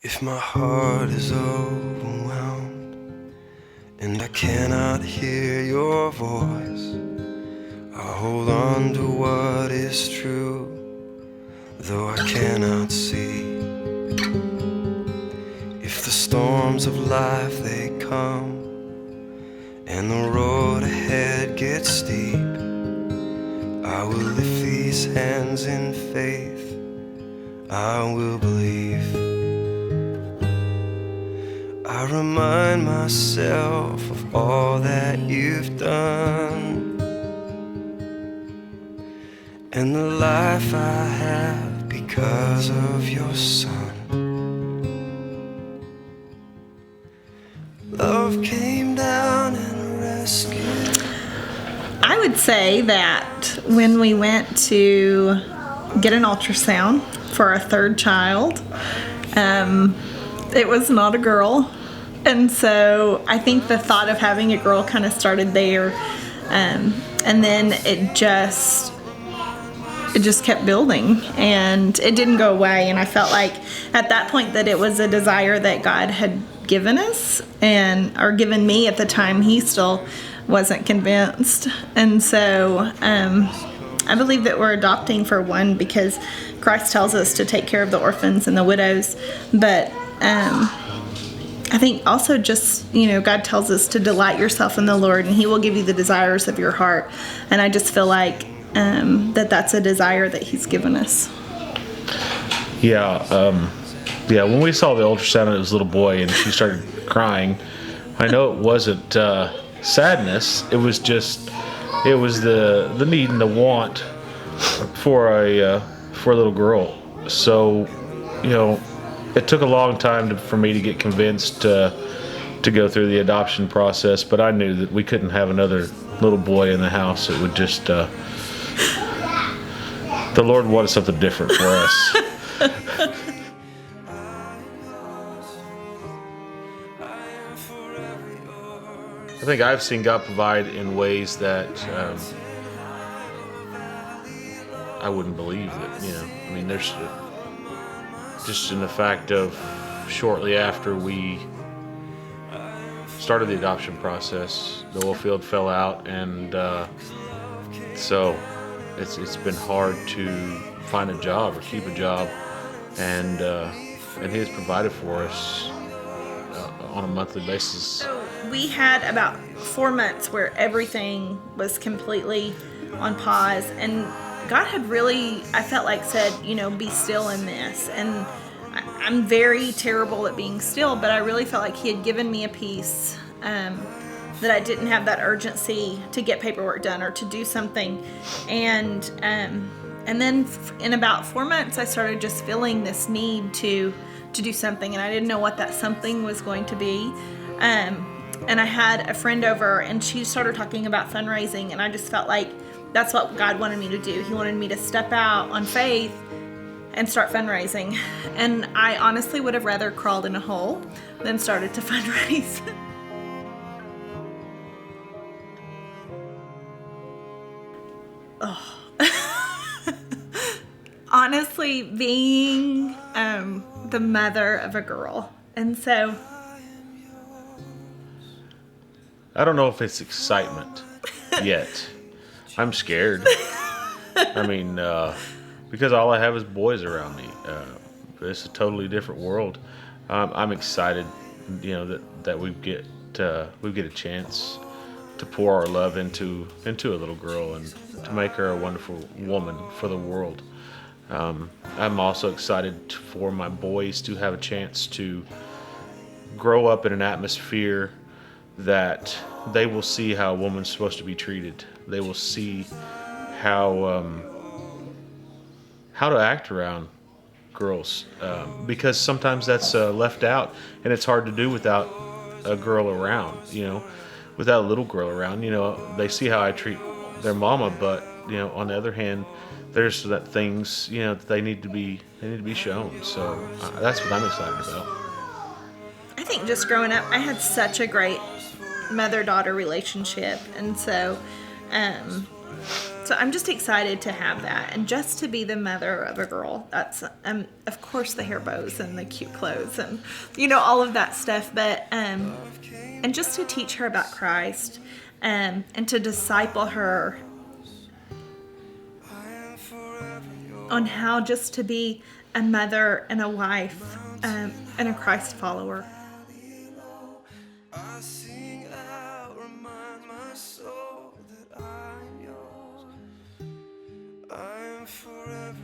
If my heart is overwhelmed and I cannot hear your voice, I hold on to what is true, though I cannot see. If the storms of life they come and the road ahead gets steep, I will lift these hands in faith, I will believe. I remind myself of all that you've done and the life I have because of your son. Love came down and rescued. I would say that when we went to get an ultrasound for our third child, it was not a girl. And so I think the thought of having a girl kind of started there. And then it just kept building and it didn't go away. And I felt like at that point that it was a desire that God had given us or given me at the time. He still wasn't convinced. And so I believe that we're adopting for one because Christ tells us to take care of the orphans and the widows. But I think also just, God tells us to delight yourself in the Lord and He will give you the desires of your heart. And I just feel like that's a desire that He's given us. Yeah, when we saw the ultrasound of this little boy and she started crying, I know it wasn't sadness. It was the need and the want for a little girl. So, it took a long time for me to get convinced to go through the adoption process, but I knew that we couldn't have another little boy in the house. It would just, the Lord wanted something different for us. I think I've seen God provide in ways that I wouldn't believe that, there's just in the fact of shortly after we started the adoption process, the oil field fell out, and so it's been hard to find a job or keep a job, and He has provided for us on a monthly basis. So we had about 4 months where everything was completely on pause, and God had really, I felt like, said, be still in this. And I'm very terrible at being still, but I really felt like He had given me a peace that I didn't have that urgency to get paperwork done or to do something. And then in about 4 months, I started just feeling this need to do something, and I didn't know what that something was going to be. And I had a friend over, and she started talking about fundraising, and I just felt like that's what God wanted me to do. He wanted me to step out on faith and start fundraising. And I honestly would have rather crawled in a hole than started to fundraise. Honestly, being the mother of a girl. And so I don't know if it's excitement yet. I'm scared. Because all I have is boys around me. It's a totally different world. I'm excited, that we get a chance to pour our love into a little girl and to make her a wonderful woman for the world. I'm also excited for my boys to have a chance to grow up in an atmosphere that they will see how a woman's supposed to be treated. They will see how to act around girls, because sometimes that's left out, and it's hard to do without a girl around. Without a little girl around. They see how I treat their mama, but on the other hand, there's that things that they need to be shown. So that's what I'm excited about. I think just growing up, I had such a great mother-daughter relationship, and so So I'm just excited to have that, and just to be the mother of a girl. That's of course the hair bows and the cute clothes and all of that stuff. But and just to teach her about Christ, and to disciple her on how just to be a mother and a wife, and a Christ follower. I sing out, remind my soul that I'm yours. I am forever